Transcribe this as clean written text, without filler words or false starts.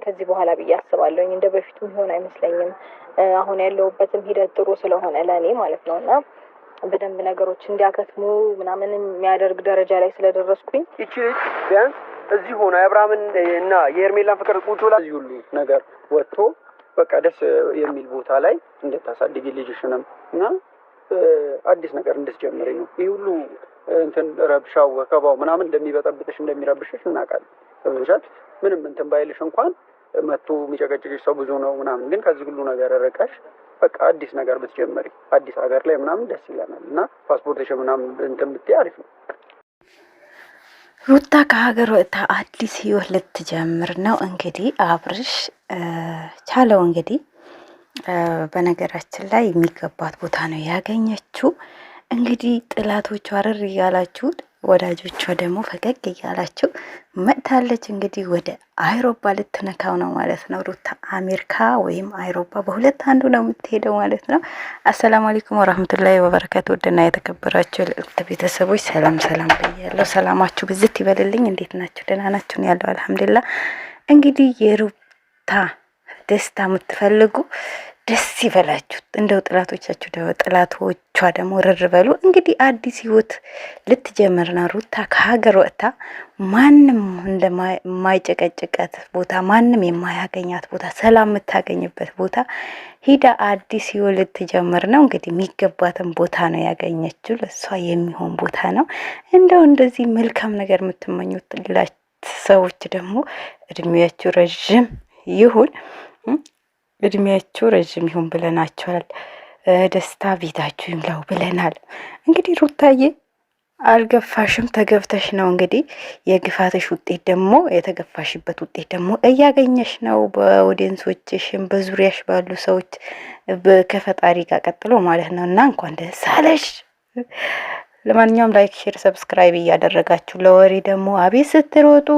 ከዚህ በኋላ ብዬ አስባለሁኝ። እንደ በፊቱ ሆነ አይመስለኝም። አሁን ያለሁበትም ሂደት ጥሩ ስለሆነ ለኔ ማለት ነውና በደንብ ነገሮች እንዲያከትሙ ምናምን የሚያደርግ ደረጃ ላይ ስለደረስኩኝ እቺ ቢያንስ እዚህ ሆነ አብርሃምን እና የኤርሜላን ፍቅር ቁጭ ብላ እዚህ ሁሉ ነገር ወጥቶ በቃ ደስ የሚል ቦታ ላይ እንድታሳድጊ ልጅሽንም እና አዲስ ነገር እንድትጀምሪ ነው። ይሄ ሁሉ እንትን ረብሻው ወከባው ምናምን እንደሚበጠብጥሽ እንደሚረብሽሽ እናውቃለን። ስለዚህ ምንም እንትን ባይልሽ እንኳን መጥቶ የሚጨቀጭቅሽ ሰው ብዙ ነው ምናምን፣ ግን ከዚህ ሁሉ ነገር ረቀሽ በቃ አዲስ ነገር ብትጀምሪ አዲስ ሀገር ላይ ምናምን ደስ ይለናል እና ፓስፖርትሽ ምናምን እንትን ብትይ አሪፍ ነው። ሩታ ከሀገር ወጥታ አዲስ ህይወት ልትጀምር ነው። እንግዲህ አብርሽ ቻለው። እንግዲህ በነገራችን ላይ የሚገባት ቦታ ነው ያገኘችው። እንግዲህ ጥላቶቿ አረር እያላችሁ ወዳጆቿ ደግሞ ፈገግ እያላችሁ መጥታለች። እንግዲህ ወደ አይሮፓ ልትነካው ነው ማለት ነው። ሩታ አሜሪካ ወይም አይሮፓ በሁለት አንዱ ነው የምትሄደው ማለት ነው። አሰላሙ አለይኩም ወራህመቱላሂ ወበረካቱ። ውድና የተከበራችሁ ቤተሰቦች ሰላም ሰላም ብያለሁ። ሰላማችሁ ብዝት ይበልልኝ። እንዴት ናችሁ? ደህና ናችሁ? ያለው አልሐምዱሊላህ። እንግዲህ የሩታ ደስታ የምትፈልጉ ደስ ይበላችሁ። እንደው ጥላቶቻችሁ ጥላቶቿ ደግሞ ርር በሉ። እንግዲህ አዲስ ህይወት ልትጀምር ነው ሩታ ከሀገር ወጥታ ማንም እንደማይጨቀጭቀት ቦታ፣ ማንም የማያገኛት ቦታ፣ ሰላም የምታገኝበት ቦታ ሂዳ አዲስ ህይወት ልትጀምር ነው። እንግዲህ የሚገባትን ቦታ ነው ያገኘችው። ለሷ የሚሆን ቦታ ነው። እንደው እንደዚህ መልካም ነገር የምትመኙት ሰዎች ደግሞ እድሜያችሁ ረዥም ይሁን እድሜያችሁ ረዥም ይሁን ብለናቸዋል። ደስታ ቤታችሁ ይምላው ብለናል። እንግዲህ ሩታዬ አልገፋሽም፣ ተገፍተሽ ነው። እንግዲህ የግፋትሽ ውጤት ደግሞ የተገፋሽበት ውጤት ደግሞ እያገኘሽ ነው። በኦዲየንሶችሽም በዙሪያሽ ባሉ ሰዎች ከፈጣሪ ጋር ቀጥሎ ማለት ነው እና እንኳን ደስ አለሽ። ለማንኛውም ላይክ፣ ሼር፣ ሰብስክራይብ እያደረጋችሁ ለወሬ ደግሞ አቤት ስትሮጡ